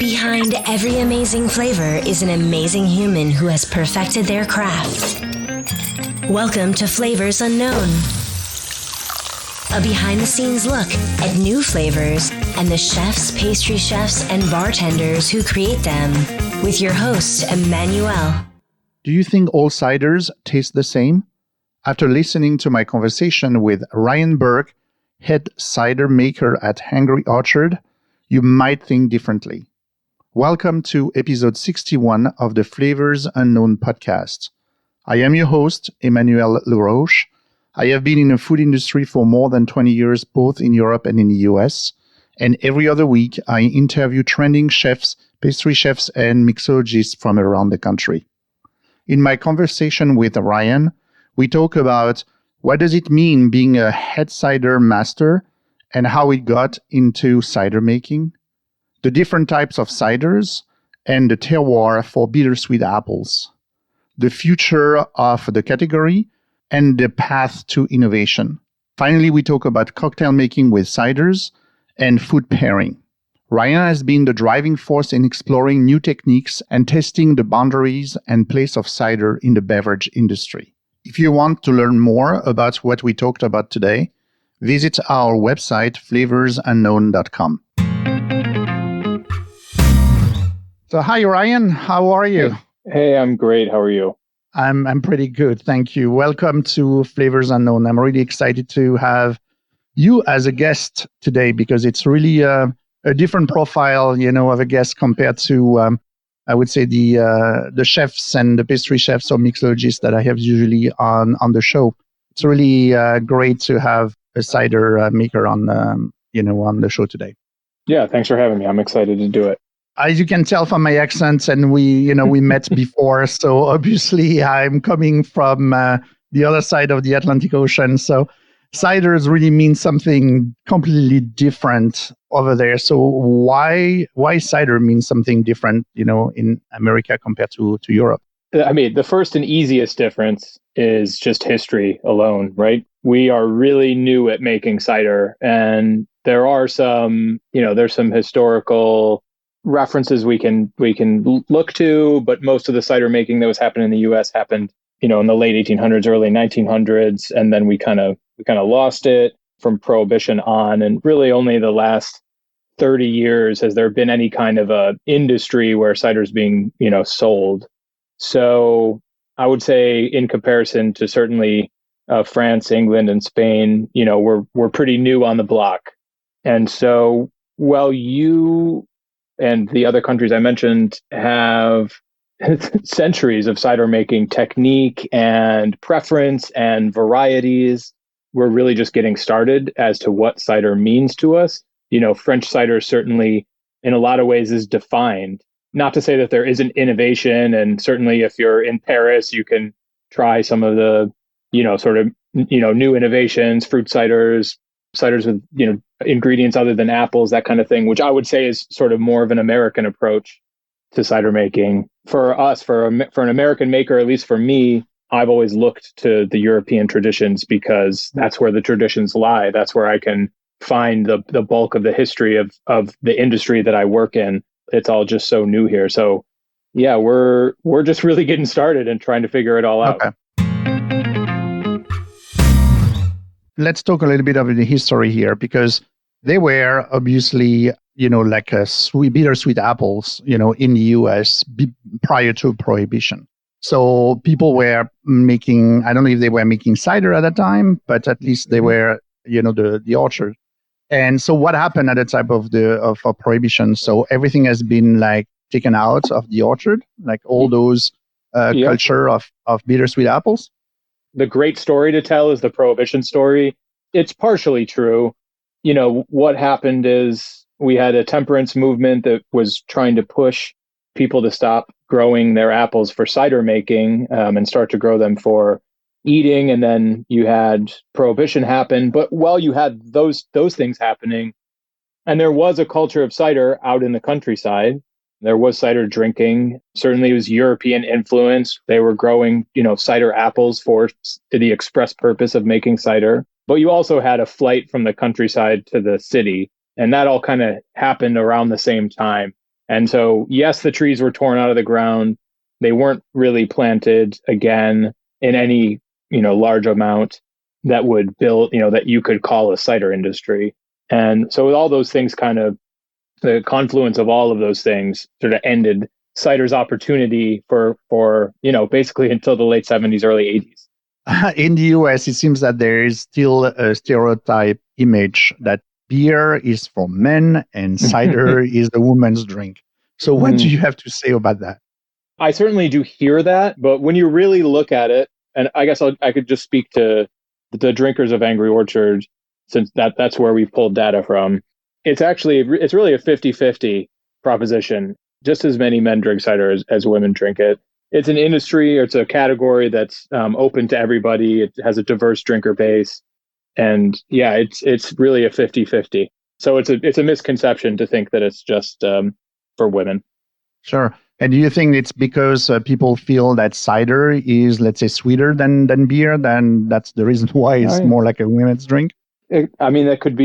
Behind every amazing flavor is an amazing human who has perfected their craft. Welcome to Flavors Unknown, a behind-the-scenes look at new flavors and the chefs, pastry chefs, and bartenders who create them, with your host, Emmanuel. Do you think all ciders taste the same? After listening to my conversation with Ryan Burk, head cider maker at Hungry Orchard, you might think differently. Welcome to episode 61 of the Flavors Unknown podcast. I am your host, Emmanuel Laroche. I have been in the food industry for more than 20 years, both in Europe and in the US. And every other week, I interview trending chefs, pastry chefs, and mixologists from around the country. In my conversation with Ryan, we talk about what does it mean being a head cider master and how it got into cider making, the different types of ciders, and the terroir for bittersweet apples, the future of the category, and the path to innovation. Finally, we talk about cocktail making with ciders and food pairing. Ryan has been the driving force in exploring new techniques and testing the boundaries and place of cider in the beverage industry. If you want to learn more about what we talked about today, visit our website, flavorsunknown.com. So, hi, Ryan. How are you? Hey, I'm great. How are you? I'm pretty good. Thank you. Welcome to Flavors Unknown. I'm really excited to have you as a guest today because it's really a different profile, of a guest compared to, I would say, the chefs and the pastry chefs or mixologists that I have usually on the show. It's really great to have a cider maker on the show today. Yeah, thanks for having me. I'm excited to do it. As you can tell from my accent, and we met before, so obviously I'm coming from the other side of the Atlantic Ocean. So ciders really mean something completely different over there. So why cider means something different, in America compared to Europe? I mean, the first and easiest difference is just history alone, right? We are really new at making cider, and there are some, there's some historical references we can look to, but most of the cider making that was happening in the US happened, in the late 1800s, early 1900s, and then we kind of lost it from prohibition on, and really only the last 30 years has there been any kind of a industry where cider is being, sold. So I would say in comparison to certainly France, England, and Spain, we're pretty new on the block. And so while you and the other countries I mentioned have centuries of cider making technique and preference and varieties, we're really just getting started as to what cider means to us. French cider certainly in a lot of ways is defined. Not to say that there isn't innovation, and certainly if you're in Paris, you can try some of the, new innovations, fruit ciders with, ingredients other than apples, that kind of thing, which I would say is sort of more of an American approach to cider making. For us, for an American maker, at least for me, I've always looked to the European traditions because that's where the traditions lie. That's where I can find the bulk of the history of the industry that I work in. It's all just so new here. So yeah, we're just really getting started and trying to figure it all out. Okay. Let's talk a little bit of the history here, because they were obviously, like a bittersweet apples, in the US prior to prohibition. So people were making, I don't know if they were making cider at that time, but at least they were, the orchard. And so what happened at the time of prohibition? So everything has been like taken out of the orchard, like all those culture of bittersweet apples. The great story to tell is the prohibition story. It's partially true. What happened is we had a temperance movement that was trying to push people to stop growing their apples for cider making and start to grow them for eating. And then you had prohibition happen. But while you had those things happening, and there was a culture of cider out in the countryside, there was cider drinking. Certainly it was European influence. They were growing, cider apples for the express purpose of making cider. But you also had a flight from the countryside to the city. And that all kind of happened around the same time. And so, yes, the trees were torn out of the ground. They weren't really planted again in any, large amount that would build, that you could call a cider industry. And so with all those things the confluence of all of those things sort of ended cider's opportunity for basically until the late 70s, early 80s. In the US, it seems that there is still a stereotype image that beer is for men and cider is a woman's drink. So what do you have to say about that? I certainly do hear that, but when you really look at it, and I guess I could just speak to the drinkers of Angry Orchard, since that's where we've pulled data from. It's really a 50-50 proposition. Just as many men drink cider as women drink it. It's an industry, or it's a category that's open to everybody. It has a diverse drinker base. And yeah, it's really a 50-50. So it's a misconception to think that it's just for women. Sure. And do you think it's because people feel that cider is, let's say, sweeter than beer? Then that's the reason why it's more like a women's drink? That could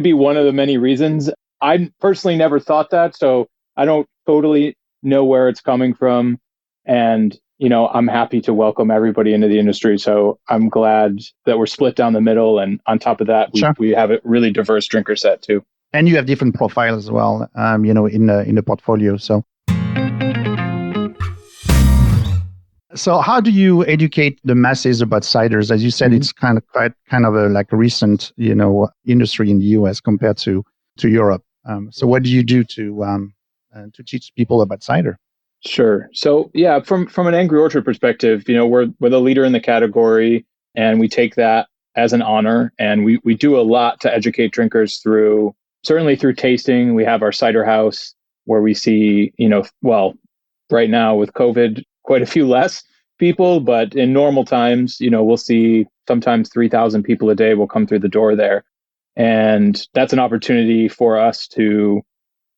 be one of the many reasons. I personally never thought that, so I don't totally know where it's coming from. And, I'm happy to welcome everybody into the industry. So I'm glad that we're split down the middle. And on top of that, we have a really diverse drinker set too. And you have different profiles as well, in the portfolio. So how do you educate the masses about ciders? As you said, it's kind of a recent, industry in the US compared to Europe. So what do you do to teach people about cider? Sure. So yeah, from an Angry Orchard perspective, we're the leader in the category, and we take that as an honor. And we do a lot to educate drinkers certainly through tasting. We have our cider house where we see, right now with COVID, quite a few less people, but in normal times, we'll see sometimes 3,000 people a day will come through the door there. And that's an opportunity for us to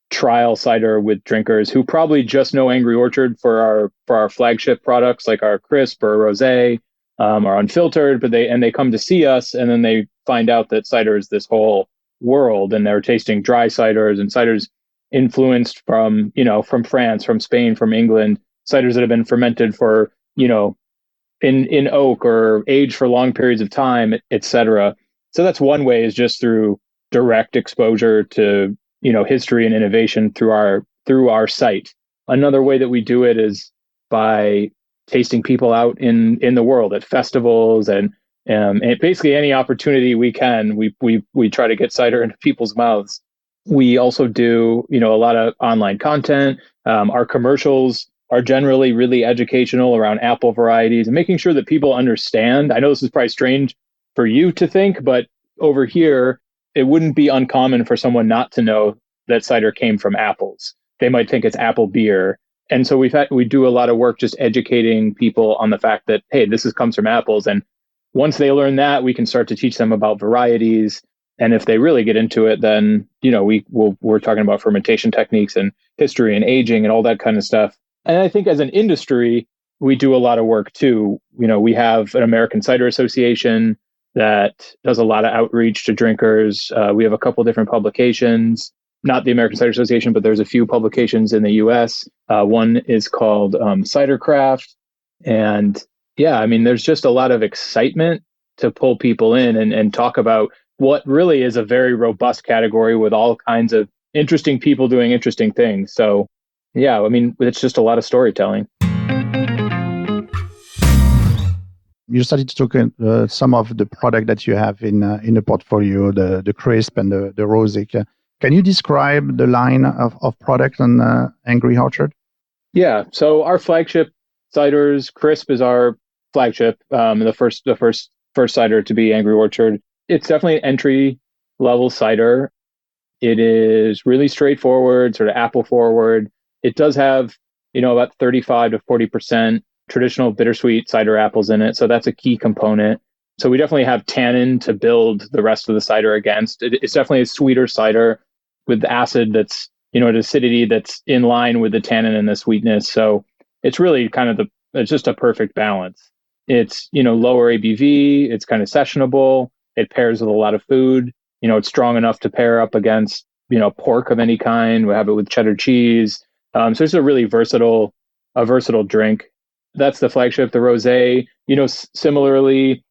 trial cider with drinkers who probably just know Angry Orchard for our flagship products like our crisp or rosé, or unfiltered, but they come to see us, and then they find out that cider is this whole world, and they're tasting dry ciders and ciders influenced from France, from Spain, from England, ciders that have been fermented for, in oak or aged for long periods of time, etc. So that's one way, is just through direct exposure to history and innovation through our site. Another way that we do it is by tasting people out in the world at festivals and basically any opportunity we can. We try to get cider into people's mouths. We also do a lot of online content. Our commercials are generally really educational around apple varieties and making sure that people understand. I know this is probably strange for you to think, but over here, it wouldn't be uncommon for someone not to know that cider came from apples. They might think it's apple beer. And so we do a lot of work just educating people on the fact that, hey, comes from apples. And once they learn that, we can start to teach them about varieties. And if they really get into it, then, we're talking about fermentation techniques and history and aging and all that kind of stuff. And I think as an industry, we do a lot of work too. We have an American Cider Association that does a lot of outreach to drinkers. We have a couple different publications, not the American Cider Association, but there's a few publications in the US. One is called Cider Craft. And yeah, there's just a lot of excitement to pull people in and talk about what really is a very robust category with all kinds of interesting people doing interesting things. So yeah, it's just a lot of storytelling. You started to talk some of the product that you have in the portfolio, the crisp and the rosé. Can you describe the line of product on Angry Orchard? Yeah, so our flagship ciders, crisp is our flagship, the first cider to be Angry Orchard. It's definitely an entry level cider. It is really straightforward, sort of apple forward. It does have, about 35 to 40% traditional bittersweet cider apples in it. So that's a key component. So we definitely have tannin to build the rest of the cider against. It's definitely a sweeter cider with acid that's, an acidity that's in line with the tannin and the sweetness. So it's really it's just a perfect balance. It's, lower ABV. It's kind of sessionable. It pairs with a lot of food. It's strong enough to pair up against, pork of any kind. We have it with cheddar cheese. So it's a really versatile drink. That's the flagship. The rosé, similarly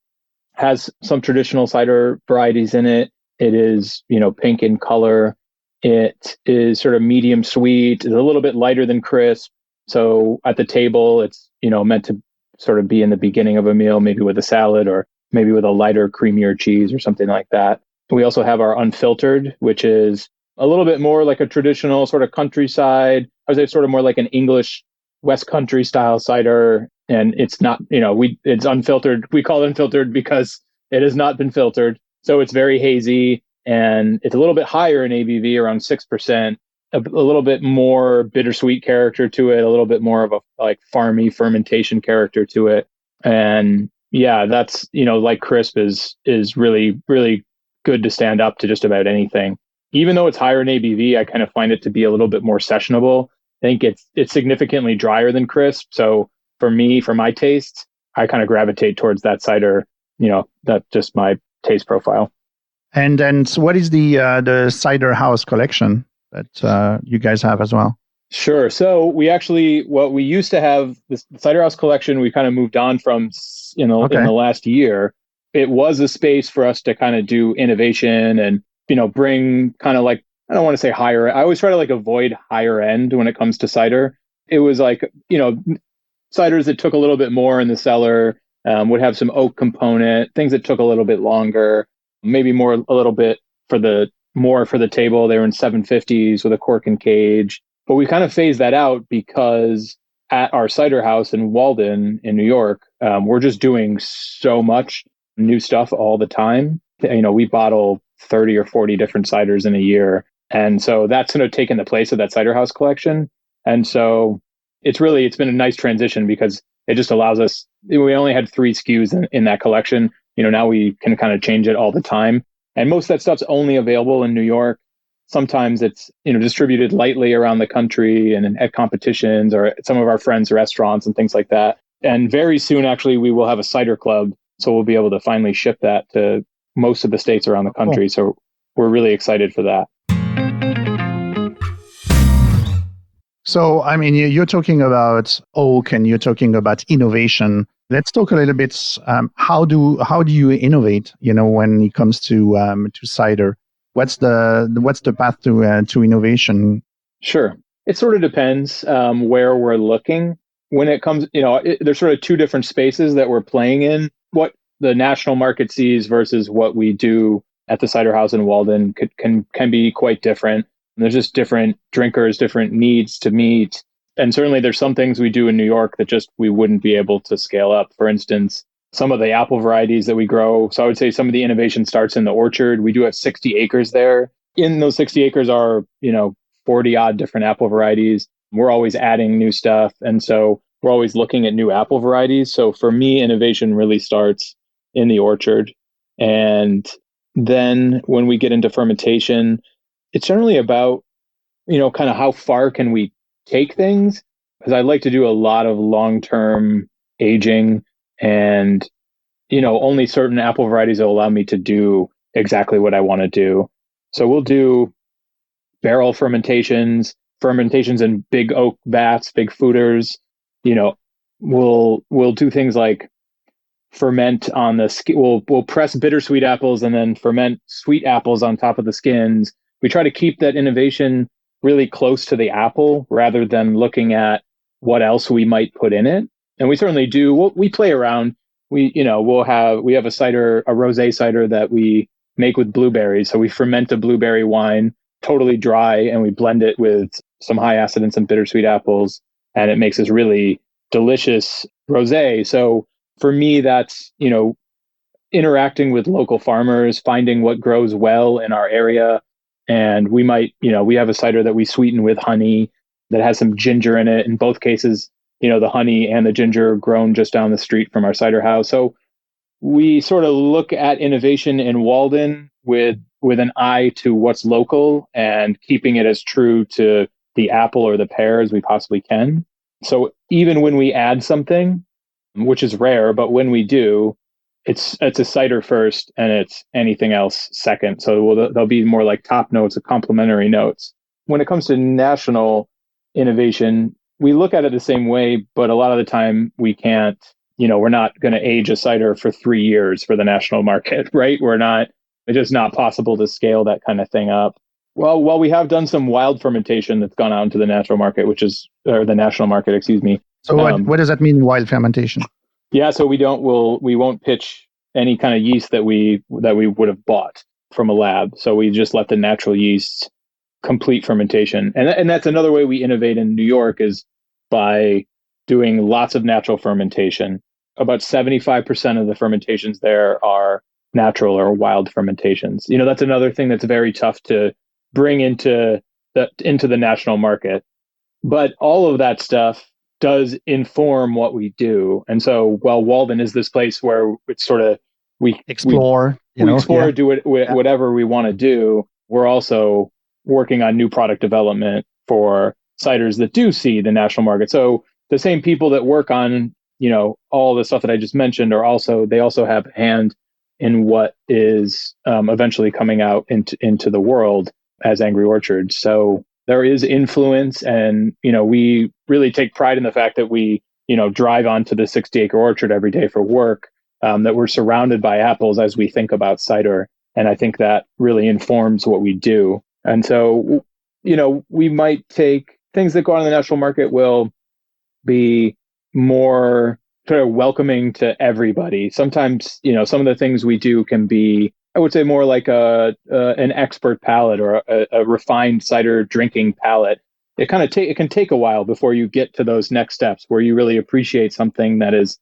has some traditional cider varieties in it. It is, pink in color. It is sort of medium sweet. It's a little bit lighter than crisp. So at the table, it's, meant to sort of be in the beginning of a meal, maybe with a salad or maybe with a lighter, creamier cheese or something like that. We also have our unfiltered, which is a little bit more like a traditional sort of countryside. I would say sort of more like an English West Country style cider. And it's not, it's unfiltered. We call it unfiltered because it has not been filtered. So it's very hazy and it's a little bit higher in ABV, around 6%, a little bit more bittersweet character to it, a little bit more of a like farmy fermentation character to it. And yeah, that's, like crisp is really, really good to stand up to just about anything. Even though it's higher in ABV, I kind of find it to be a little bit more sessionable. I think it's significantly drier than crisp. So for me, for my tastes, I kind of gravitate towards that cider. That's just my taste profile. And so what is the cider house collection that you guys have as well? Sure. So what we used to have, the cider house collection, we kind of moved on from, in the last year. It was a space for us to kind of do innovation and, bring kind of like, I don't want to say higher. I always try to like avoid higher end when it comes to cider. It was like, ciders that took a little bit more in the cellar, would have some oak component, things that took a little bit longer, maybe a little bit for the table. They were in 750s with a cork and cage. But we kind of phased that out because at our cider house in Walden in New York, we're just doing so much new stuff all the time. We bottle 30 or 40 different ciders in a year. And so that's sort of taken the place of that cider house collection. And so it's been a nice transition because it just allows us, we only had 3 SKUs in that collection. Now we can kind of change it all the time. And most of that stuff's only available in New York. Sometimes it's, distributed lightly around the country and at competitions or at some of our friends' restaurants and things like that. And very soon, actually, we will have a cider club. So we'll be able to finally ship that to most of the states around the country. So we're really excited for that. So, I mean, you're talking about oak and you're talking about innovation. Let's talk a little bit. How do you innovate? When it comes to cider, what's the path to innovation? Sure, it sort of depends where we're looking. When it comes, there's sort of 2 different spaces that we're playing in. What the national market sees versus what we do at the cider house in Walden can be quite different. There's just different drinkers, different needs to meet. And certainly there's some things we do in New York that just we wouldn't be able to scale up. For instance, some of the apple varieties that we grow. So I would say some of the innovation starts in the orchard. We do have 60 acres there. In those 60 acres are, 40 odd different apple varieties. We're always adding new stuff. And so we're always looking at new apple varieties. So for me, innovation really starts in the orchard. And then when we get into fermentation, it's generally about, kind of how far can we take things? Because I like to do a lot of long-term aging and, only certain apple varieties will allow me to do exactly what I want to do. So we'll do barrel fermentations in big oak vats, big foeders. We'll do things like ferment on the skin. We'll press bittersweet apples and then ferment sweet apples on top of the skins. We try to keep that innovation really close to the apple rather than looking at what else we might put in it. And we certainly do. We play around. We have a cider, a rosé cider that we make with blueberries. So we ferment a blueberry wine totally dry and we blend it with some high acid and some bittersweet apples. And it makes this really delicious rosé. So for me, that's, interacting with local farmers, finding what grows well in our area. And we might, we have a cider that we sweeten with honey that has some ginger in it. In both cases, the honey and the ginger grown just down the street from our cider house. So we sort of look at innovation in Walden with an eye to what's local and keeping it as true to the apple or the pear as we possibly can. So even when we add something, which is rare, but when we do, it's a cider first and it's anything else second. So they'll be more like top notes, complementary notes. When it comes to national innovation, we look at it the same way, but a lot of the time we can't, we're not going to age a cider for 3 years for the national market, right? It's just not possible to scale that kind of thing up. Well, while we have done some wild fermentation that's gone out into the natural market, or the national market, excuse me. So what does that mean, wild fermentation? Yeah, so we won't pitch any kind of yeast that we would have bought from a lab. So we just let the natural yeasts complete fermentation. And that's another way we innovate in New York is by doing lots of natural fermentation. About 75% of the fermentations there are natural or wild fermentations. That's another thing that's very tough to bring into the national market. But all of that stuff does inform what we do. And so, Walden is this place where it's sort of we explore, do whatever we want to do. We're also working on new product development for ciders that do see the national market. So the same people that work on, all the stuff that I just mentioned they also have a hand in what is eventually coming out into the world as Angry Orchard. So there is influence, and we really take pride in the fact that we drive onto the 60-acre orchard every day for work, that we're surrounded by apples as we think about cider, and I think that really informs what we do. And so we might take things that go on in the national market will be more sort of welcoming to everybody. Sometimes some of the things we do can be, I would say, more like an expert palate or a refined cider drinking palate. It can take a while before you get to those next steps where you really appreciate something that is,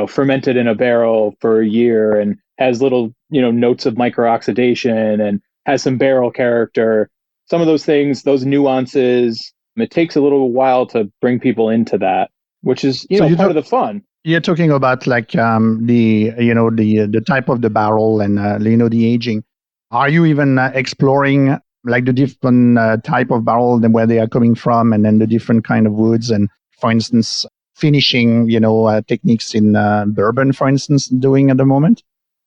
fermented in a barrel for a year and has little, notes of microoxidation and has some barrel character. Some of those things, those nuances, it takes a little while to bring people into that, which is part of the fun. You're talking about like the type of the barrel and the aging. Are you even exploring like the different type of barrel and where they are coming from, and then the different kind of woods, and for instance, finishing techniques in bourbon, for instance, doing at the moment?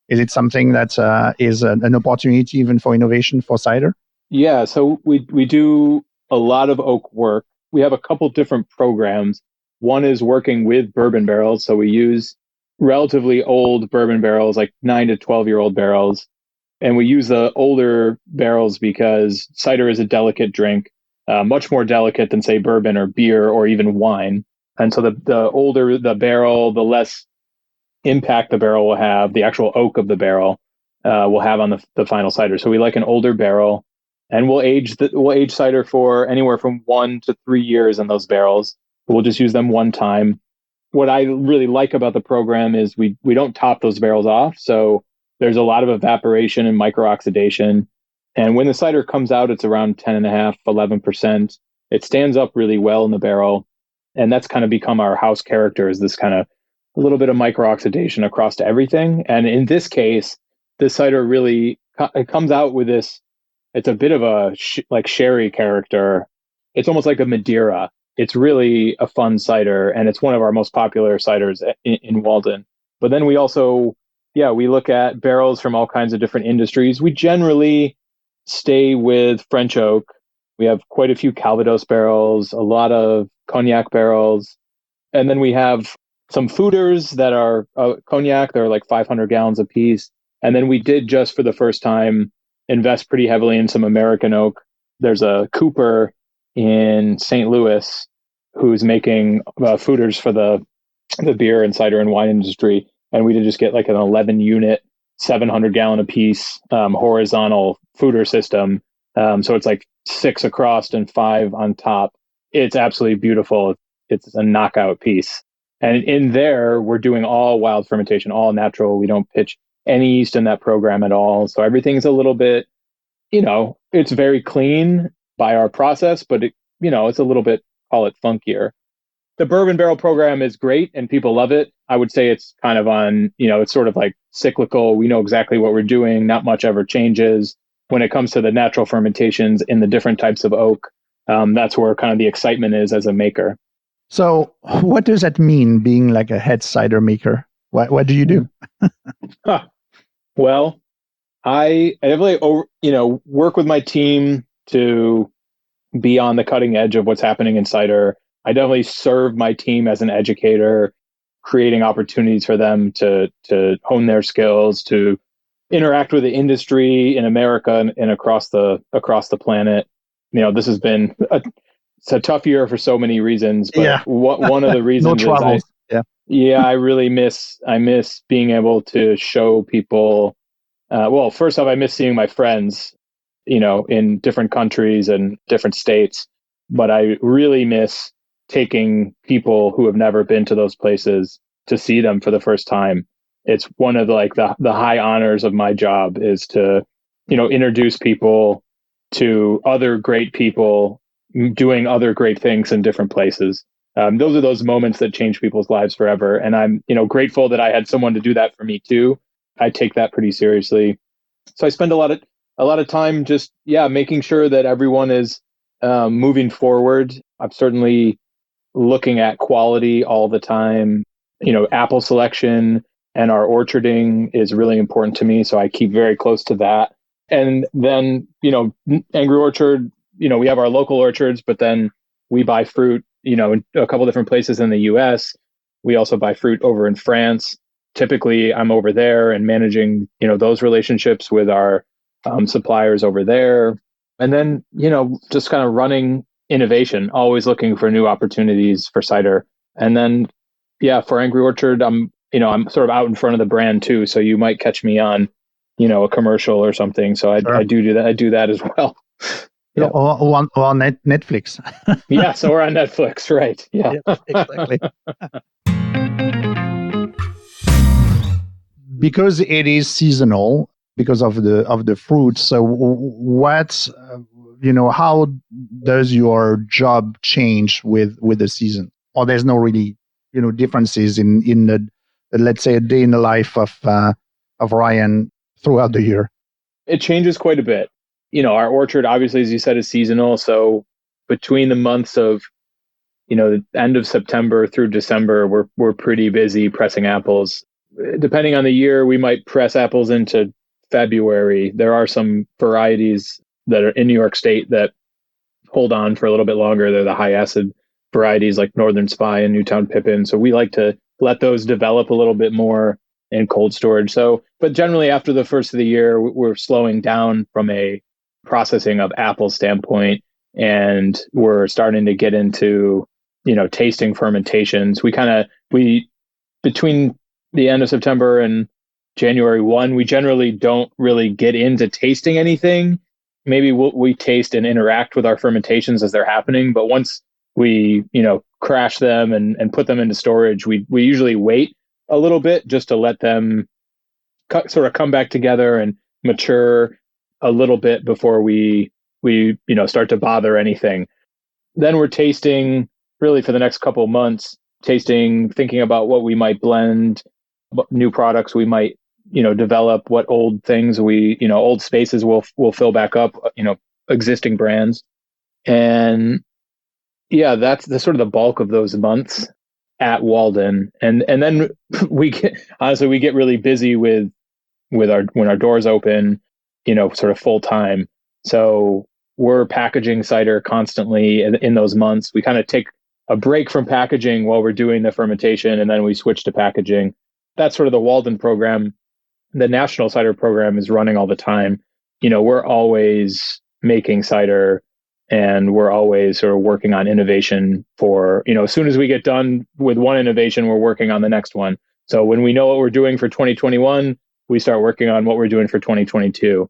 Is it something that is an opportunity even for innovation for cider? Yeah, so we do a lot of oak work. We have a couple different programs. One is working with bourbon barrels. So we use relatively old bourbon barrels, like 9 to 12-year-old barrels. And we use the older barrels because cider is a delicate drink, much more delicate than, say, bourbon or beer or even wine. And so the older the barrel, the less impact the barrel will have, the actual oak of the barrel will have on the final cider. So we like an older barrel, and we'll age cider for anywhere from 1 to 3 years in those barrels. We'll just use them one time. What I really like about the program is we don't top those barrels off. So there's a lot of evaporation and microoxidation. And when the cider comes out, it's around 10.5%, 11%. It stands up really well in the barrel. And that's kind of become our house character, is this kind of a little bit of microoxidation across to everything. And in this case, the cider really, it comes out with this, it's a bit of a like sherry character. It's almost like a Madeira. It's really a fun cider, and it's one of our most popular ciders in Walden. But then we also, we look at barrels from all kinds of different industries. We generally stay with French oak. We have quite a few Calvados barrels, a lot of cognac barrels. And then we have some foeders that are cognac. They're like 500 gallons a piece. And then we did, just for the first time, invest pretty heavily in some American oak. There's a Cooper in St. Louis who's making foeders for the beer and cider and wine industry. And we did just get like an 11 unit, 700 gallon a piece horizontal foeder system. So it's like 6 across and 5 on top. It's absolutely beautiful. It's a knockout piece. And in there, we're doing all wild fermentation, all natural. We don't pitch any yeast in that program at all. So everything's a little bit, it's very clean by our process, but it's a little bit, call it funkier. The bourbon barrel program is great and people love it. I would say it's kind of on, it's sort of like cyclical. We know exactly what we're doing. Not much ever changes. When it comes to the natural fermentations in the different types of oak, that's where kind of the excitement is as a maker. So what does that mean, being like a head cider maker? What do you do? Huh. Well, I definitely work with my team to be on the cutting edge of what's happening in cider. I definitely serve my team as an educator, creating opportunities for them to hone their skills, to interact with the industry in America and across the planet. This has been it's a tough year for so many reasons, but Yeah. one of the No reasons is troubles. Yeah. I really miss being able to show people. Well, first off, I miss seeing my friends, in different countries and different states. But I really miss taking people who have never been to those places to see them for the first time. It's one of the high honors of my job is to, introduce people to other great people doing other great things in different places. Those are those moments that change people's lives forever. And I'm, grateful that I had someone to do that for me too. I take that pretty seriously. So I spend a lot of time just, making sure that everyone is moving forward. I'm certainly looking at quality all the time. Apple selection and our orcharding is really important to me. So I keep very close to that. And then, Angry Orchard, we have our local orchards, but then we buy fruit, in a couple different places in the US. We also buy fruit over in France. Typically, I'm over there and managing, those relationships with our suppliers over there. And then, just kind of running innovation, always looking for new opportunities for cider. And then, for Angry Orchard, I'm sort of out in front of the brand too. So you might catch me on, a commercial or something. So Sure. I do that. I do that as well. Yeah. Or on Netflix. Yeah. So we're on Netflix, right? Yeah. Yep, exactly. Because it is seasonal, because of the fruit. So what, how does your job change with the season? Or there's no really, differences in the, let's say, a day in the life of Ryan throughout the year? It changes quite a bit. Our orchard, obviously, as you said, is seasonal. So between the months of, the end of September through December, we're pretty busy pressing apples. Depending on the year, we might press apples into February. There are some varieties that are in New York State that hold on for a little bit longer. They're the high acid varieties like Northern Spy and Newtown Pippin. So we like to let those develop a little bit more in cold storage. So, but generally after the first of the year, we're slowing down from a processing of apple standpoint, and we're starting to get into, tasting fermentations. We between the end of September and January 1, we generally don't really get into tasting anything. Maybe we taste and interact with our fermentations as they're happening. But once we, crash them and put them into storage, we usually wait a little bit just to let them sort of come back together and mature a little bit before we start to bother anything. Then we're tasting really for the next couple of months, thinking about what we might blend, what new products we might, develop, what old things old spaces will fill back up, existing brands. And that's the sort of the bulk of those months at Walden. And then we get really busy with when our doors open, sort of full time. So we're packaging cider constantly in those months. We kind of take a break from packaging while we're doing the fermentation, and then we switch to packaging. That's sort of the Walden program. The National Cider Program is running all the time. We're always making cider, and we're always sort of working on innovation for, as soon as we get done with one innovation, we're working on the next one. So when we know what we're doing for 2021, we start working on what we're doing for 2022.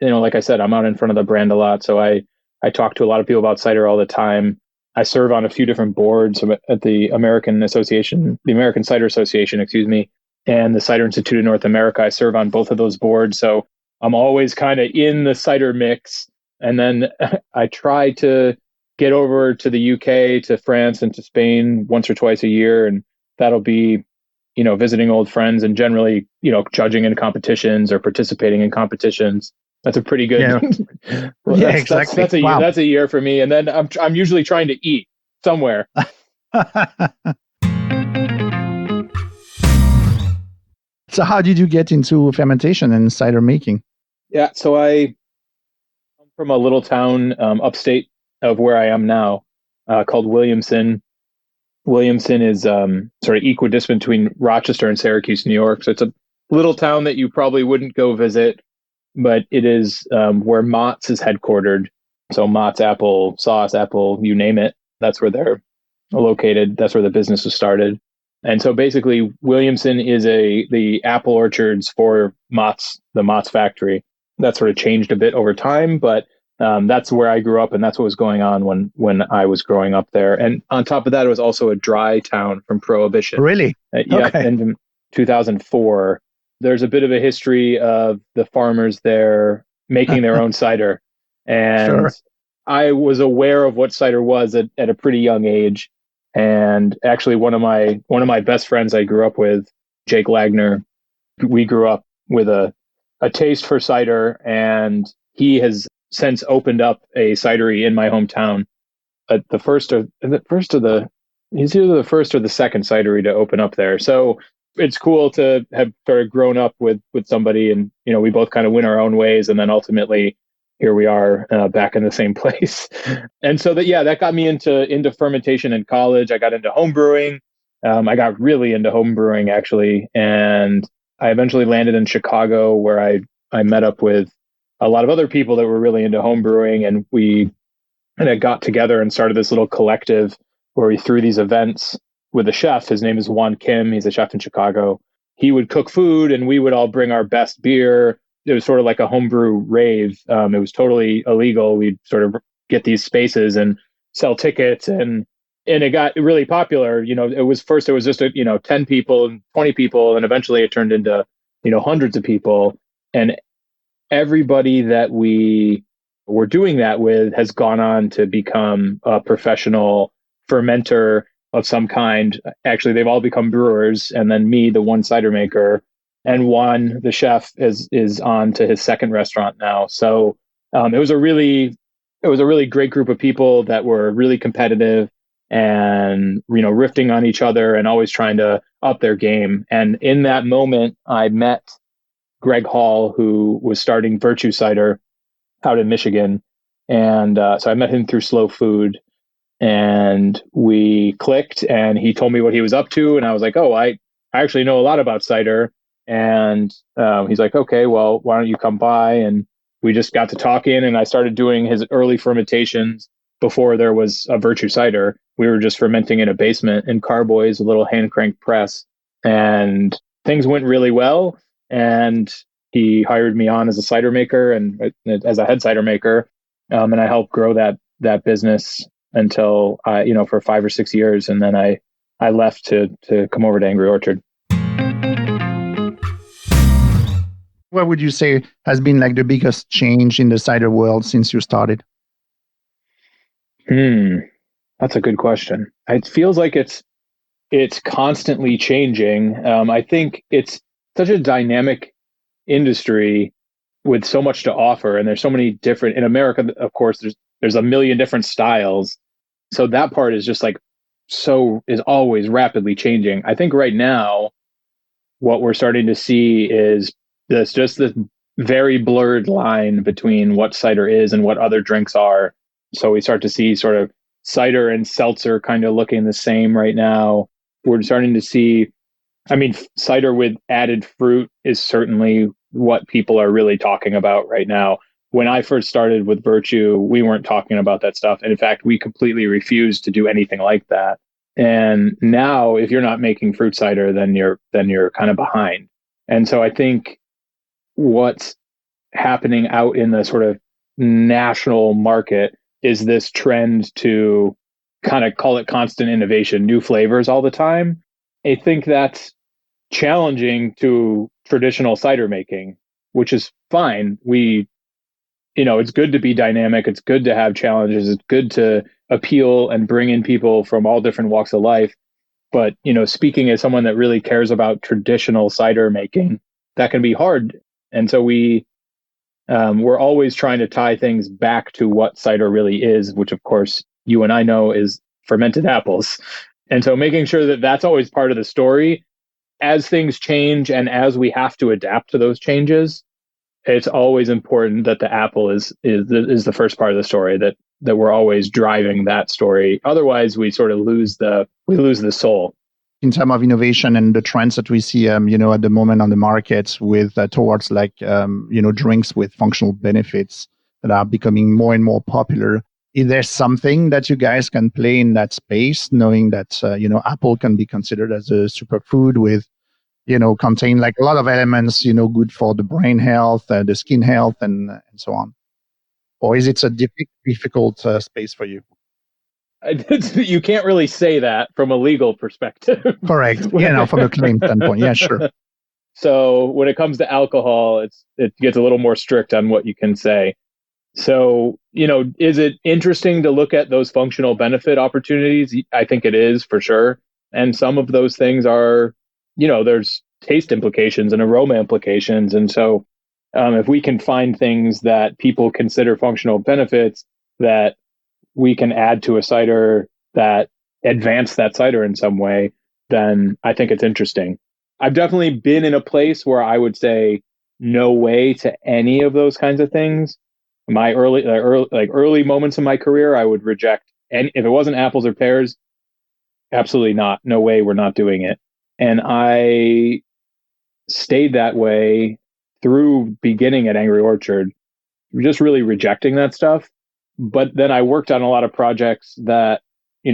Like I said, I'm out in front of the brand a lot. So I talk to a lot of people about cider all the time. I serve on a few different boards at the American Cider Association, and the Cider Institute of North America. I serve on both of those boards. So I'm always kind of in the cider mix. And then I try to get over to the UK, to France, and to Spain once or twice a year. And that'll be, visiting old friends and generally, judging in competitions or participating in competitions. That's a pretty good. Yeah, exactly. That's a year for me. And then I'm usually trying to eat somewhere. So how did you get into fermentation and cider making? Yeah, so I come from a little town upstate of where I am now called Williamson. Williamson is sort of equidistant between Rochester and Syracuse, New York. So it's a little town that you probably wouldn't go visit, but it is where Mott's is headquartered. So Mott's apple sauce, apple, you name it, that's where they're located. That's where the business was started. And so basically, Williamson is the apple orchards for Mott's, the Mott's factory. That sort of changed a bit over time, but that's where I grew up, and that's what was going on when I was growing up there. And on top of that, it was also a dry town from Prohibition. Really? Yeah, Okay. and in 2004, there's a bit of a history of the farmers there making their own cider, and Sure. I was aware of what cider was at a pretty young age. And actually, one of my best friends I grew up with, Jake Lagner, we grew up with a taste for cider, and he has since opened up a cidery in my hometown. He's either the first or the second cidery to open up there. So it's cool to have sort of grown up with somebody, and we both kind of went our own ways, and then ultimately here we are back in the same place. And so that got me into fermentation in college. I got into home brewing. I got really into home brewing actually, and I eventually landed in Chicago, where I met up with a lot of other people that were really into home brewing, and we kind of got together and started this little collective where we threw these events with a chef. His name is Juan Kim. He's a chef in Chicago. He would cook food, and we would all bring our best beer. It was sort of like a homebrew rave. It was totally illegal. We'd sort of get these spaces and sell tickets, and it got really popular. It was just 10 people and 20 people, and eventually it turned into hundreds of people. And everybody that we were doing that with has gone on to become a professional fermenter of some kind. Actually, they've all become brewers, and then me, the one cider maker, and Juan, the chef, is on to his second restaurant now. So it was a really great group of people that were really competitive and riffing on each other and always trying to up their game. And in that moment, I met Greg Hall, who was starting Virtue Cider out in Michigan, and so I met him through Slow Food, and we clicked. And he told me what he was up to, and I was like, "Oh, I actually know a lot about cider." And he's like, "Okay, well, why don't you come by?" And we just got to talking, and I started doing his early fermentations before there was a Virtue Cider. We were just fermenting in a basement in Carboys, a little hand crank press, and things went really well. And he hired me on as a cider maker and as a head cider maker, and I helped grow that business until for 5 or 6 years, and then I left to come over to Angry Orchard. What would you say has been like the biggest change in the cider world since you started? That's a good question. It feels like it's constantly changing. I think it's such a dynamic industry with so much to offer, and there's so many different. In America, of course, there's a million different styles. So that part is just like is always rapidly changing. I think right now, what we're starting to see is this very blurred line between what cider is and what other drinks are. So we start to see sort of cider and seltzer kind of looking the same right now. We're starting to see, cider with added fruit is certainly what people are really talking about right now. When I first started with Virtue, we weren't talking about that stuff. And in fact, we completely refused to do anything like that. And now if you're not making fruit cider, then you're kind of behind. And so I think what's happening out in the sort of national market is this trend to kind of call it constant innovation, new flavors all the time. I think that's challenging to traditional cider making, which is fine. It's good to be dynamic. It's good to have challenges. It's good to appeal and bring in people from all different walks of life. But, speaking as someone that really cares about traditional cider making, that can be hard. And so we're always trying to tie things back to what cider really is, which of course you and I know is fermented apples. And so making sure that that's always part of the story as things change and as we have to adapt to those changes, it's always important that the apple is the first part of the story, that we're always driving that story. Otherwise, we sort of lose the soul. In terms of innovation and the trends that we see, at the moment on the markets with towards like, drinks with functional benefits that are becoming more and more popular. Is there something that you guys can play in that space, knowing that, apple can be considered as a superfood with, contain like a lot of elements, good for the brain health, the skin health, and so on? Or is it a difficult space for you? You can't really say that from a legal perspective. Correct. From a claim standpoint. Yeah, sure. So when it comes to alcohol, it gets a little more strict on what you can say. So, is it interesting to look at those functional benefit opportunities? I think it is, for sure. And some of those things are, there's taste implications and aroma implications. And so if we can find things that people consider functional benefits that we can add to a cider that advance that cider in some way, then I think it's interesting. I've definitely been in a place where I would say no way to any of those kinds of things. My early moments in my career, I would reject. And if it wasn't apples or pears, absolutely not. No way, we're not doing it. And I stayed that way through beginning at Angry Orchard, just really rejecting that stuff. But then I worked on a lot of projects that,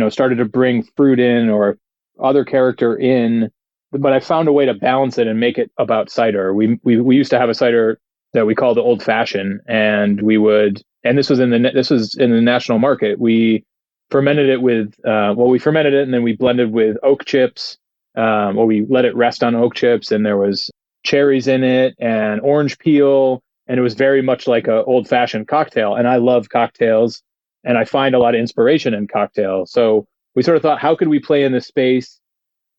started to bring fruit in or other character in, but I found a way to balance it and make it about cider. We used to have a cider that we called the Old Fashioned, and this was in the national market. We fermented it with, we fermented it and then we blended with oak chips, or we let it rest on oak chips, and there was cherries in it and orange peel. And it was very much like an old-fashioned cocktail. And I love cocktails, and I find a lot of inspiration in cocktails. So we sort of thought, how could we play in this space,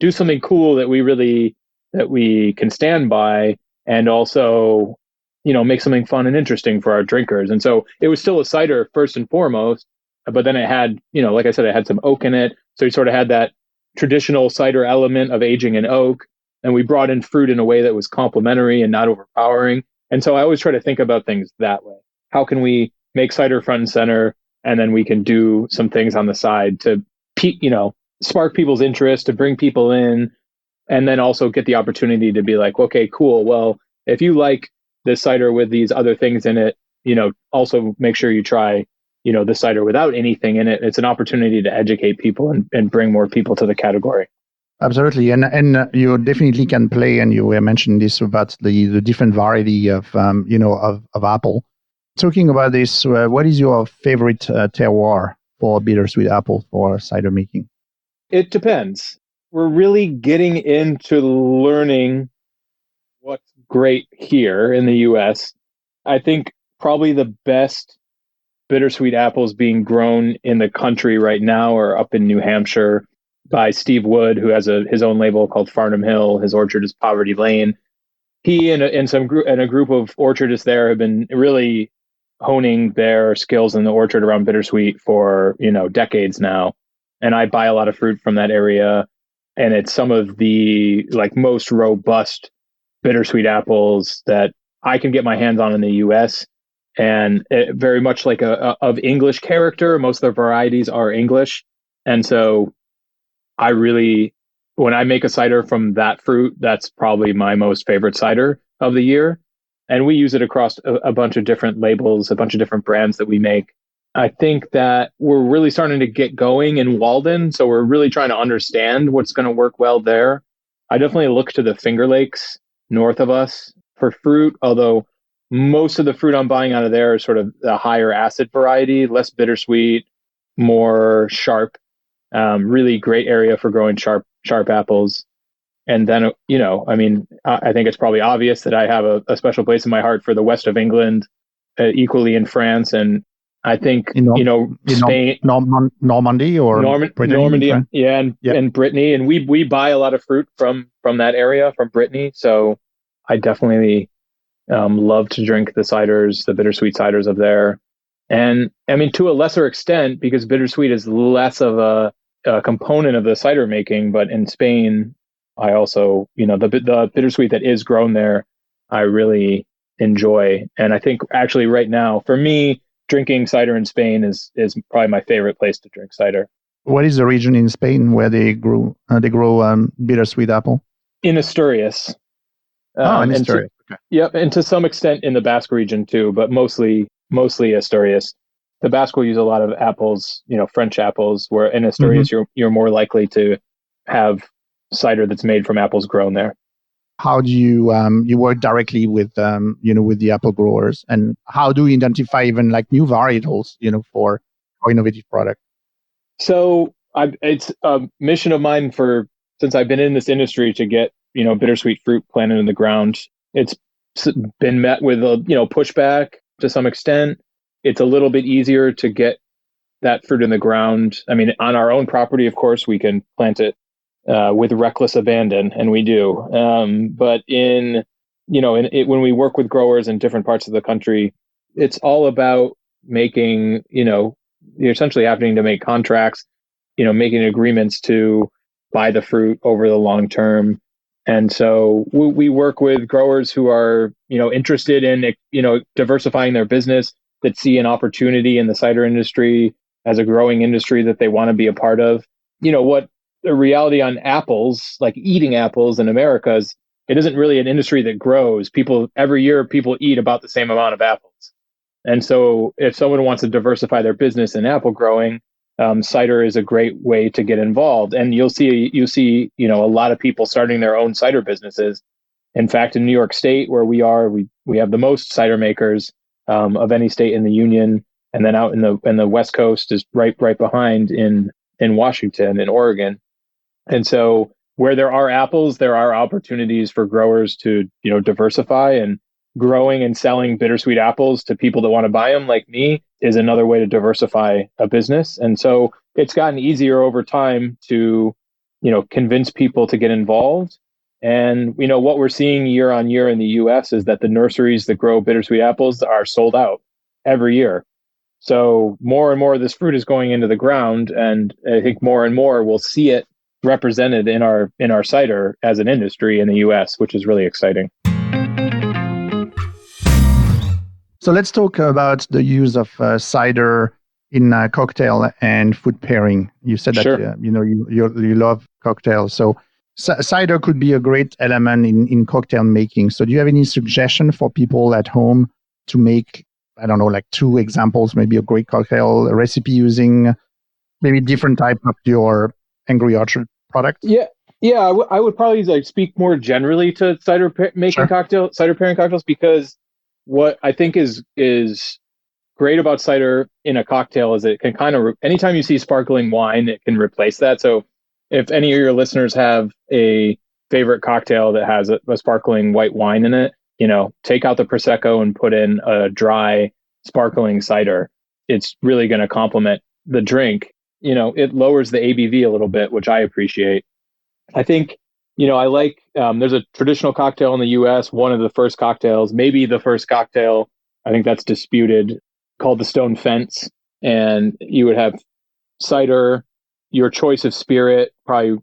do something cool that we can stand by, and also, make something fun and interesting for our drinkers. And so it was still a cider first and foremost, but then it had, like I said, it had some oak in it. So we sort of had that traditional cider element of aging in oak, and we brought in fruit in a way that was complementary and not overpowering. And so I always try to think about things that way. How can we make cider front and center, and then we can do some things on the side to, spark people's interest, to bring people in, and then also get the opportunity to be like, okay, cool. Well, if you like this cider with these other things in it, also make sure you try, the cider without anything in it. It's an opportunity to educate people and bring more people to the category. Absolutely, and you definitely can play, and you were mentioning this about the different variety of apple. Talking about this, what is your favorite terroir for bittersweet apple for cider making? It depends. We're really getting into learning what's great here in the U.S. I think probably the best bittersweet apples being grown in the country right now are up in New Hampshire by Steve Wood, who has his own label called Farnham Hill. His orchard is Poverty Lane. He and a group of orchardists there have been really honing their skills in the orchard around bittersweet for decades now. And I buy a lot of fruit from that area, and it's some of the most robust bittersweet apples that I can get my hands on in the U.S. And very much of English character. Most of the varieties are English, and so when I make a cider from that fruit, that's probably my most favorite cider of the year. And we use it across a bunch of different labels, a bunch of different brands that we make. I think that we're really starting to get going in Walden. So we're really trying to understand what's going to work well there. I definitely look to the Finger Lakes north of us for fruit, although most of the fruit I'm buying out of there is sort of the higher acid variety, less bittersweet, more sharp. Really great area for growing sharp apples. And then, I think it's probably obvious that I have a special place in my heart for the west of England, equally in France. And I think, Spain, Normandy or Brittany, Normandy, and Brittany. And we buy a lot of fruit from that area, from Brittany. So I definitely love to drink the bittersweet ciders of there. And to a lesser extent, because bittersweet is less of a component of the cider making, but in Spain, I also, the bittersweet that is grown there, I really enjoy. And I think actually right now, for me, drinking cider in Spain is probably my favorite place to drink cider. What is the region in Spain where they grow bittersweet apple? In Asturias. In And Asturias. Okay. yep, and to some extent in the Basque region too, but mostly Asturias. The Basque will use a lot of apples, French apples, where in Asturias you're more likely to have cider that's made from apples grown there. How do you work directly with with the apple growers, and how do you identify even like new varietals for innovative product? So it's a mission of mine since I've been in this industry to get bittersweet fruit planted in the ground. It's been met with a pushback to some extent. It's a little bit easier to get that fruit in the ground. I mean, on our own property, of course, we can plant it with reckless abandon, and we do. But when we work with growers in different parts of the country, it's all about making, you're essentially having to make contracts, making agreements to buy the fruit over the long term. And so we work with growers who are, interested in, diversifying their business, that see an opportunity in the cider industry as a growing industry that they want to be a part of. What the reality on apples, like eating apples in America, is it isn't really an industry that grows. Every year people eat about the same amount of apples. And so if someone wants to diversify their business in apple growing, cider is a great way to get involved. And you'll see, a lot of people starting their own cider businesses. In fact, in New York State, where we are, we have the most cider makers of any state in the union. And then out in the West Coast is right behind in Washington and Oregon. And so where there are apples, there are opportunities for growers to, diversify, and growing and selling bittersweet apples to people that want to buy them like me is another way to diversify a business. And so it's gotten easier over time to, convince people to get involved. And, what we're seeing year on year in the US is that the nurseries that grow bittersweet apples are sold out every year. So more and more of this fruit is going into the ground, and I think more and more we'll see it represented in our cider as an industry in the US, which is really exciting. So let's talk about the use of cider in cocktail and food pairing. You said that Sure. you love cocktails, so cider could be a great element in cocktail making. So do you have any suggestion for people at home to make, I don't know, like 2 examples, maybe a great cocktail recipe using maybe different type of your Angry Orchard product? Yeah. I would probably speak more generally to cider pairing cocktails, because what I think is great about cider in a cocktail is it can kind of, anytime you see sparkling wine, it can replace that. So if any of your listeners have a favorite cocktail that has a sparkling white wine in it, take out the Prosecco and put in a dry sparkling cider. It's really going to complement the drink. It lowers the ABV a little bit, which I appreciate. I think, I like, there's a traditional cocktail in the US, one of the first cocktails, maybe the first cocktail, I think that's disputed, called the Stone Fence. And you would have cider, your choice of spirit, probably,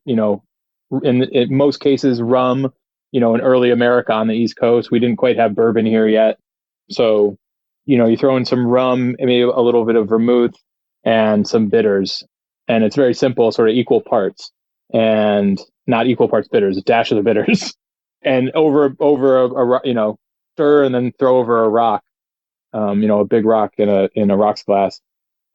in most cases, rum. In early America on the East Coast, we didn't quite have bourbon here yet. So, you throw in some rum, maybe a little bit of vermouth and some bitters. And it's very simple, sort of equal parts, and not equal parts bitters, a dash of the bitters, and over a stir, and then throw over a rock, a big rock in a rocks glass.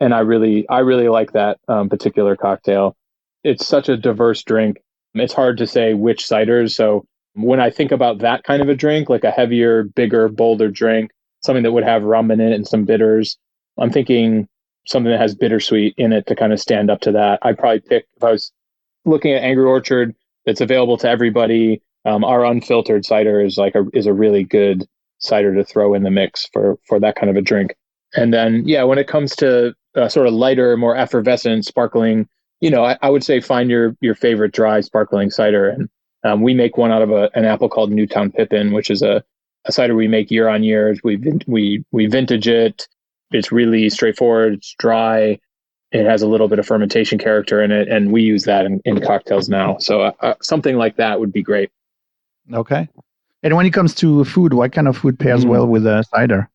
And I really like that particular cocktail. It's such a diverse drink. It's hard to say which ciders. So when I think about that kind of a drink, like a heavier, bigger, bolder drink, something that would have rum in it and some bitters, I'm thinking something that has bittersweet in it to kind of stand up to that. I'd probably pick, if I was looking at Angry Orchard, that's available to everybody, our unfiltered cider is a really good cider to throw in the mix for that kind of a drink. And then, when it comes to sort of lighter, more effervescent, sparkling, I would say find your favorite dry sparkling cider. And we make one out of an apple called Newtown Pippin, which is a cider we make year on year. We vintage it. It's really straightforward. It's dry. it has a little bit of fermentation character in it, and we use that in cocktails now. So something like that would be great. Okay. And when it comes to food, what kind of food pairs well with a cider?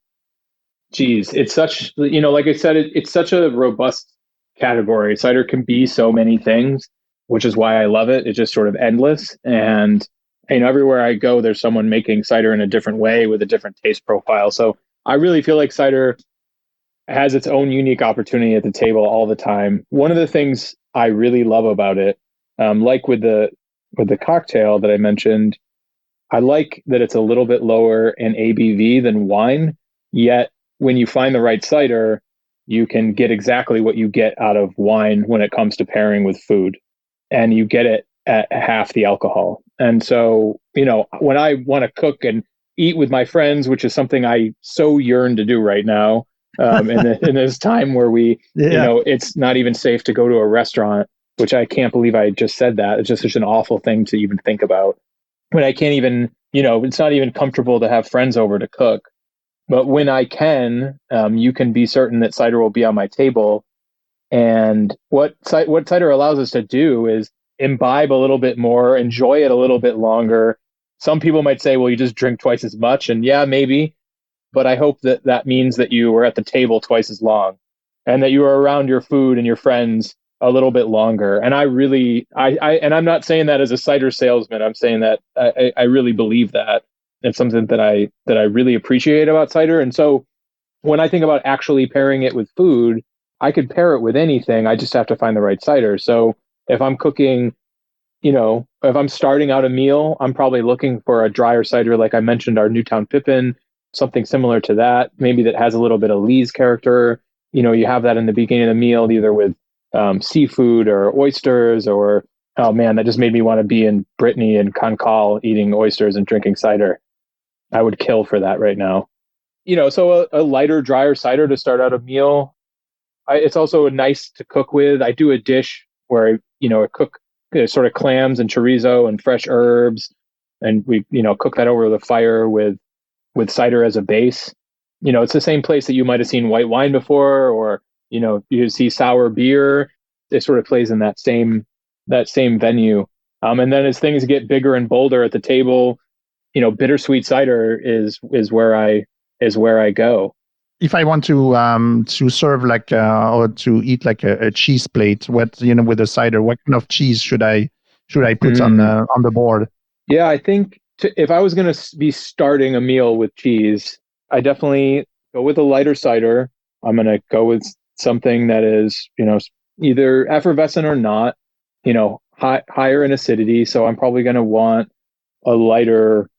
Geez, it's such, like I said, it's such a robust category. Cider can be so many things, which is why I love it. It's just sort of endless. And, everywhere I go, there's someone making cider in a different way with a different taste profile. So I really feel like cider has its own unique opportunity at the table all the time. One of the things I really love about it, like with the cocktail that I mentioned, I like that it's a little bit lower in ABV than wine, yet when you find the right cider, you can get exactly what you get out of wine when it comes to pairing with food, and you get it at half the alcohol. And so, when I want to cook and eat with my friends, which is something I so yearn to do right now, in this time where it's not even safe to go to a restaurant, which I can't believe I just said that. It's just such an awful thing to even think about. When I can't even, it's not even comfortable to have friends over to cook. But when I can, you can be certain that cider will be on my table. And what cider allows us to do is imbibe a little bit more, enjoy it a little bit longer. Some people might say, well, you just drink twice as much. And yeah, maybe. But I hope that means that you were at the table twice as long and that you were around your food and your friends a little bit longer. And and I'm not saying that as a cider salesman. I'm saying that I really believe that. It's something that I really appreciate about cider. And so when I think about actually pairing it with food, I could pair it with anything. I just have to find the right cider. So if I'm cooking, if I'm starting out a meal, I'm probably looking for a drier cider, like I mentioned, our Newtown Pippin, something similar to that, maybe that has a little bit of Lee's character. You have that in the beginning of the meal, either with seafood or oysters, or, oh man, that just made me want to be in Brittany and Cancale eating oysters and drinking cider. I would kill for that right now. So a lighter, drier cider to start out a meal. It's also nice to cook with. I do a dish where, I cook sort of clams and chorizo and fresh herbs. And we, cook that over the fire with cider as a base. It's the same place that you might have seen white wine before, or, you see sour beer. It sort of plays in that same venue. And then as things get bigger and bolder at the table, bittersweet cider is where I go. If I want to serve or to eat like a cheese plate, with a cider, what kind of cheese should I put on the board? Yeah, I think if I was going to be starting a meal with cheese, I definitely go with a lighter cider. I'm going to go with something that is, either effervescent or not, higher in acidity. So I'm probably going to want a lighter,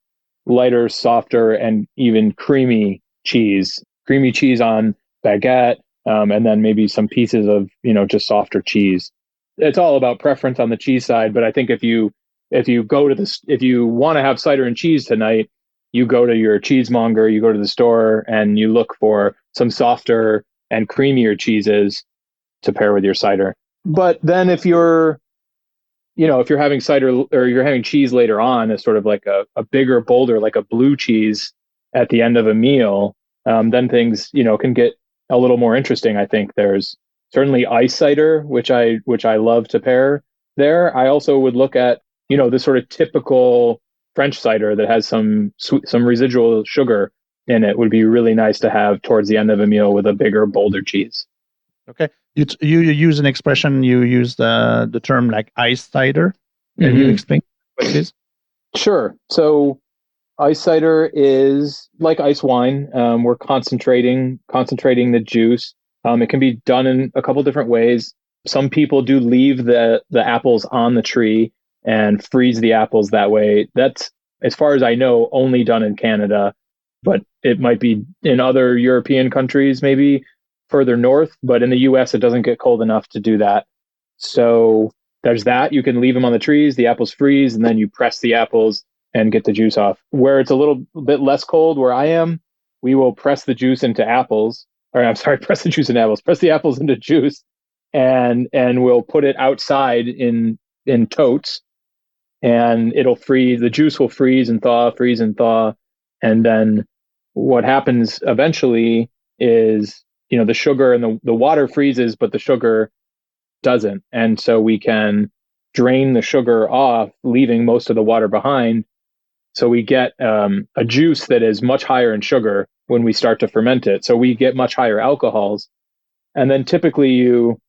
softer, and even creamy cheese on baguette, and then maybe some pieces of, just softer cheese. It's all about preference on the cheese side. But I think if you want to have cider and cheese tonight, you go to your cheesemonger, you go to the store, and you look for some softer and creamier cheeses to pair with your cider. But then if you're having cider or you're having cheese later on as sort of like a bigger, bolder, like a blue cheese at the end of a meal, then things, can get a little more interesting. I think there's certainly ice cider, which I love to pair there. I also would look at, the sort of typical French cider that has some residual sugar in it would be really nice to have towards the end of a meal with a bigger, bolder cheese. Okay. You use an expression, you use the term like ice cider. Can you explain what it is? Sure. So ice cider is like ice wine. We're concentrating the juice. It can be done in a couple different ways. Some people do leave the apples on the tree and freeze the apples that way. That's, as far as I know, only done in Canada, but it might be in other European countries, maybe further north. But in the US, it doesn't get cold enough to do that. So there's that. You can leave them on the trees, the apples freeze, and then you press the apples and get the juice off. Where it's a little bit less cold, where I am, we will press the juice into apples. Or I'm sorry, press the juice into apples. Press the apples into juice, and we'll put it outside in totes, and it'll freeze. The juice will freeze and thaw, and then what happens eventually is the sugar and the water freezes, but the sugar doesn't. And so we can drain the sugar off, leaving most of the water behind. So we get a juice that is much higher in sugar when we start to ferment it. So we get much higher alcohols. And then typically you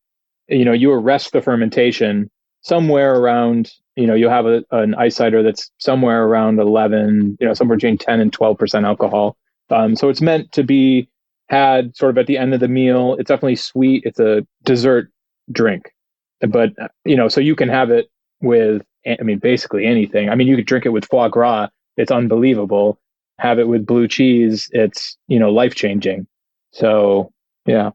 arrest the fermentation somewhere around, you'll have an ice cider that's somewhere around 11, somewhere between 10 and 12% alcohol. So it's meant to be had sort of at the end of the meal. It's definitely sweet. It's a dessert drink, but so you can have it with, basically anything. You could drink it with foie gras. It's unbelievable. Have it with blue cheese. It's, life-changing. So, yeah.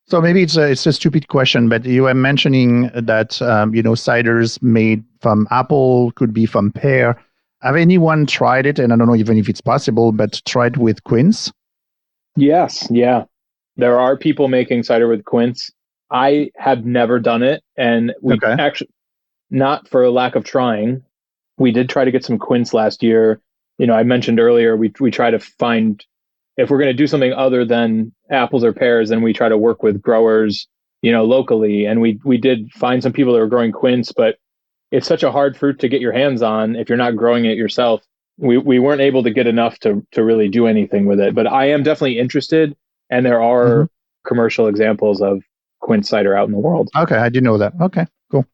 So maybe it's a stupid question, but you were mentioning that, ciders made from apple, could be from pear. Have anyone tried it? And I don't know even if it's possible, but tried with quince? Yes. Yeah. There are people making cider with quince. I have never done it. And we actually, not for a lack of trying, we did try to get some quince last year. I mentioned earlier, we try to find, if we're going to do something other than apples or pears, then we try to work with growers, locally. And we did find some people that were growing quince, but it's such a hard fruit to get your hands on if you're not growing it yourself. We weren't able to get enough to really do anything with it. But I am definitely interested, and there are commercial examples of quince cider out in the world. Okay, I didn't know that. Okay, cool.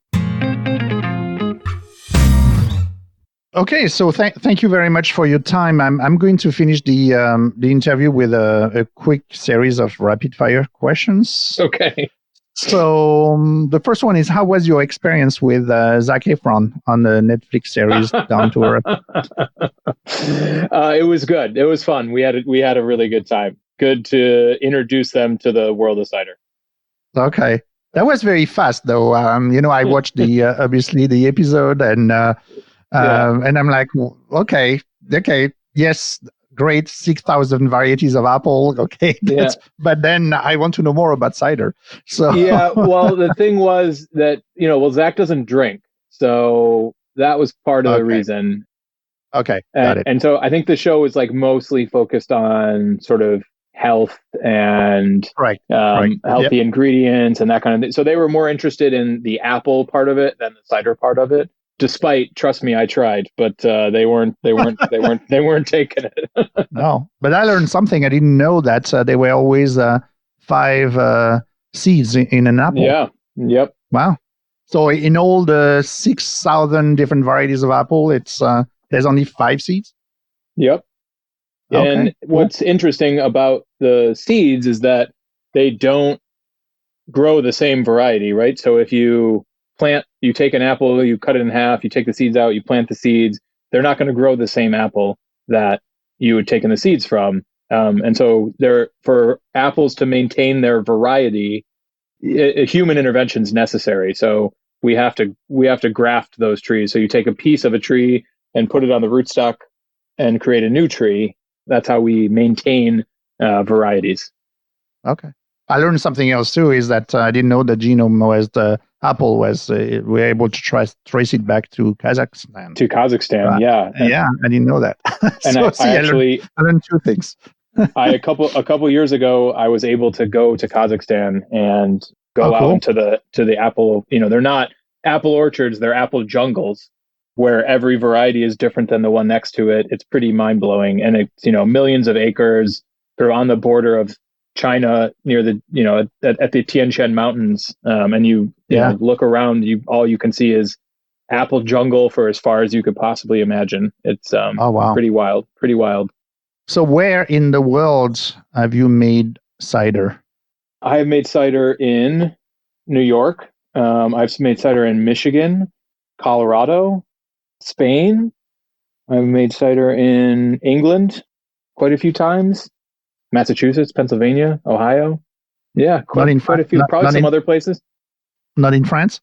Okay, so thank you very much for your time. I'm going to finish the interview with a quick series of rapid fire questions. Okay. So the first one is, how was your experience with Zac Efron on the Netflix series Down to Earth? It was good. It was fun. We had a really good time. Good to introduce them to the world of cider. Okay, that was very fast though. I watched the obviously the episode and I'm like, okay, yes. Great, 6,000 varieties of apple. Okay, but then I want to know more about cider. So yeah, well, the thing was that Zach doesn't drink, so that was part of the reason. Okay, got it. And so I think the show is like mostly focused on sort of health and healthy ingredients and that kind of thing. So they were more interested in the apple part of it than the cider part of it. Despite, trust me, I tried, but they weren't taking it. No, but I learned something. I didn't know that there were always 5 seeds in an apple. Yeah. Yep. Wow. So in all the 6,000 different varieties of apple, it's there's only 5 seeds. Yep. Okay, and what's interesting about the seeds is that they don't grow the same variety, right? So if you take an apple, you cut it in half, you take the seeds out, you plant the seeds, they're not going to grow the same apple that you had taken the seeds from. And so for apples to maintain their variety, a human intervention is necessary. So we have to graft those trees. So you take a piece of a tree and put it on the rootstock and create a new tree. That's how we maintain varieties. Okay. I learned something else too, is that I didn't know the genome was the apple was, we were able to trace it back to Kazakhstan. Yeah. I didn't know that. And I learned 2 things. A couple years ago, I was able to go to Kazakhstan and go out into the apple, they're not apple orchards, they're apple jungles where every variety is different than the one next to it. It's pretty mind blowing. And it's, millions of acres. They're on the border of China near the, at the Tian Shan Mountains. And you look around, all you can see is apple jungle for as far as you could possibly imagine. It's pretty wild. So where in the world have you made cider? I have made cider in New York. I've made cider in Michigan, Colorado, Spain. I've made cider in England quite a few times. Massachusetts, Pennsylvania, Ohio. Yeah, quite a few. Probably some other places. Not in France?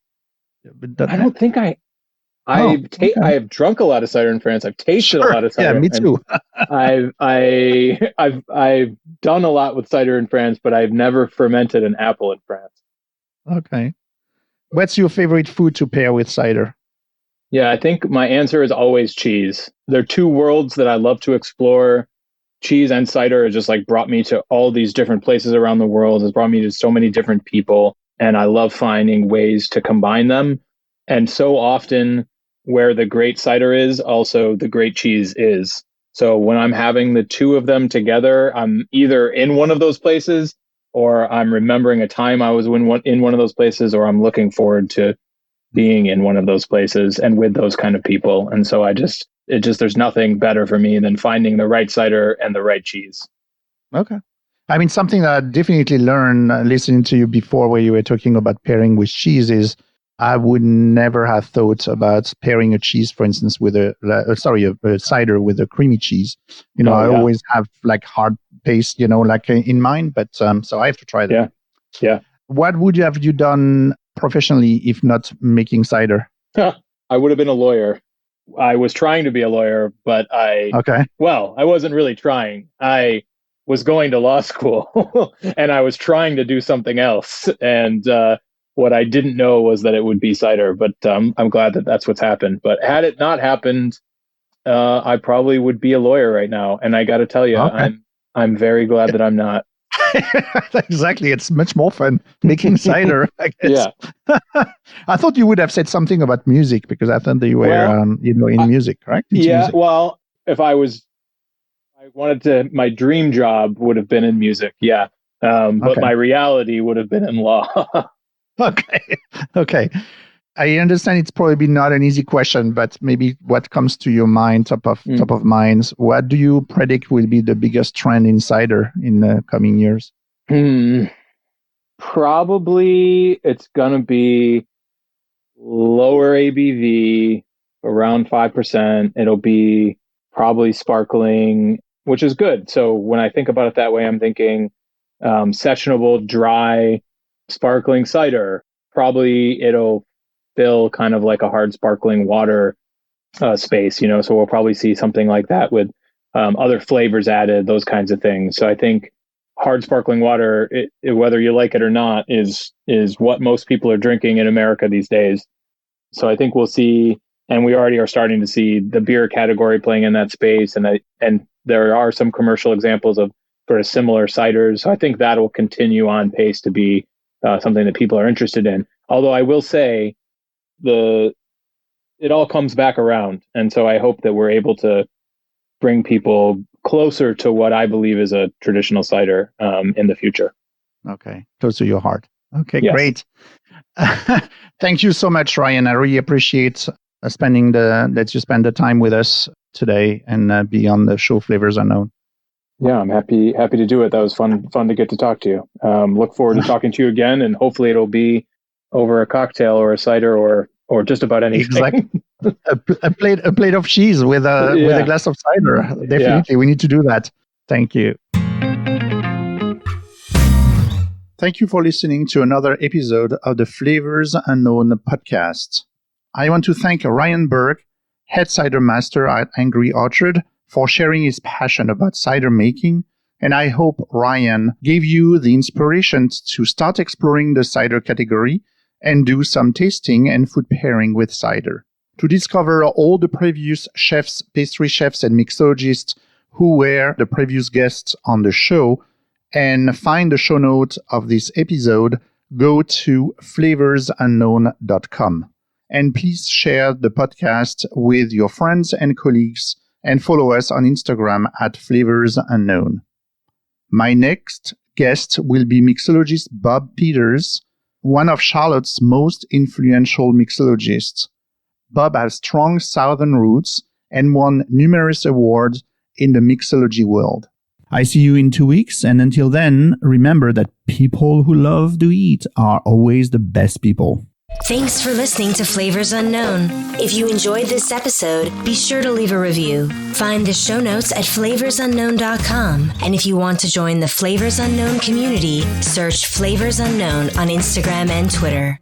I don't think I have drunk a lot of cider in France. I've tasted a lot of cider. Yeah, me too. I've done a lot with cider in France, but I've never fermented an apple in France. Okay. What's your favorite food to pair with cider? Yeah, I think my answer is always cheese. There are 2 worlds that I love to explore. cheese and cider has just like brought me to all these different places around the world. It's brought me to so many different people. And I love finding ways to combine them. And so often where the great cider is, also the great cheese is. So when I'm having the two of them together, I'm either in one of those places, or I'm remembering a time I was in one of those places, or I'm looking forward to being in one of those places and with those kind of people. And so there's nothing better for me than finding the right cider and the right cheese. Okay. I mean, something that I definitely learned listening to you before, where you were talking about pairing with cheese, is I would never have thought about pairing a cheese, for instance, with a cider with a creamy cheese. I always have like hard paste, like in mind. But so I have to try that. Yeah. What would you done professionally if not making cider? I would have been a lawyer. I was trying to be a lawyer, but I wasn't really trying. I was going to law school and I was trying to do something else. And what I didn't know was that it would be cider, but I'm glad that that's what's happened. But had it not happened, I probably would be a lawyer right now. And I got to tell you, I'm very glad that I'm not. Exactly. It's much more fun making cider, I guess. Yeah. I thought you would have said something about music, because I thought that you were, in music, right? Music. Well, if I wanted to, my dream job would have been in music. Yeah. But my reality would have been in law. Okay. I understand it's probably not an easy question, but maybe what comes to your mind, top of minds, what do you predict will be the biggest trend in cider in the coming years? Probably it's going to be lower ABV, around 5%. It'll be probably sparkling, which is good. So when I think about it that way, I'm thinking sessionable, dry, sparkling cider. Probably it'll fill kind of like a hard sparkling water space, so we'll probably see something like that with other flavors added, those kinds of things. So I think hard sparkling water, whether you like it or not, is what most people are drinking in America these days. So I think we'll see, and we already are starting to see the beer category playing in that space, and there are some commercial examples of sort of similar ciders. So I think that will continue on pace to be something that people are interested in. Although I will say, it all comes back around. And so I hope that we're able to bring people closer to what I believe is a traditional cider in the future. Okay. Close to your heart. Okay, yes. Great. Thank you so much, Ryan. I really appreciate that you spend the time with us today and be on the show Flavors Unknown. Yeah, I'm happy to do it. That was fun to get to talk to you. Look forward to talking to you again, and hopefully it'll be over a cocktail or a cider or just about anything. Exactly. a plate of cheese with a glass of cider. Definitely, we need to do that. Thank you. Thank you for listening to another episode of the Flavors Unknown podcast. I want to thank Ryan Burk, head cider master at Angry Orchard, for sharing his passion about cider making, and I hope Ryan gave you the inspiration to start exploring the cider category and do some tasting and food pairing with cider. To discover all the previous chefs, pastry chefs, and mixologists who were the previous guests on the show and find the show notes of this episode, go to flavorsunknown.com. And please share the podcast with your friends and colleagues and follow us on Instagram at Flavors Unknown. My next guest will be mixologist Bob Peters, one of Charlotte's most influential mixologists. Bob has strong Southern roots and won numerous awards in the mixology world. I see you in 2 weeks, and until then, remember that people who love to eat are always the best people. Thanks for listening to Flavors Unknown. If you enjoyed this episode, be sure to leave a review. Find the show notes at flavorsunknown.com. And if you want to join the Flavors Unknown community, search Flavors Unknown on Instagram and Twitter.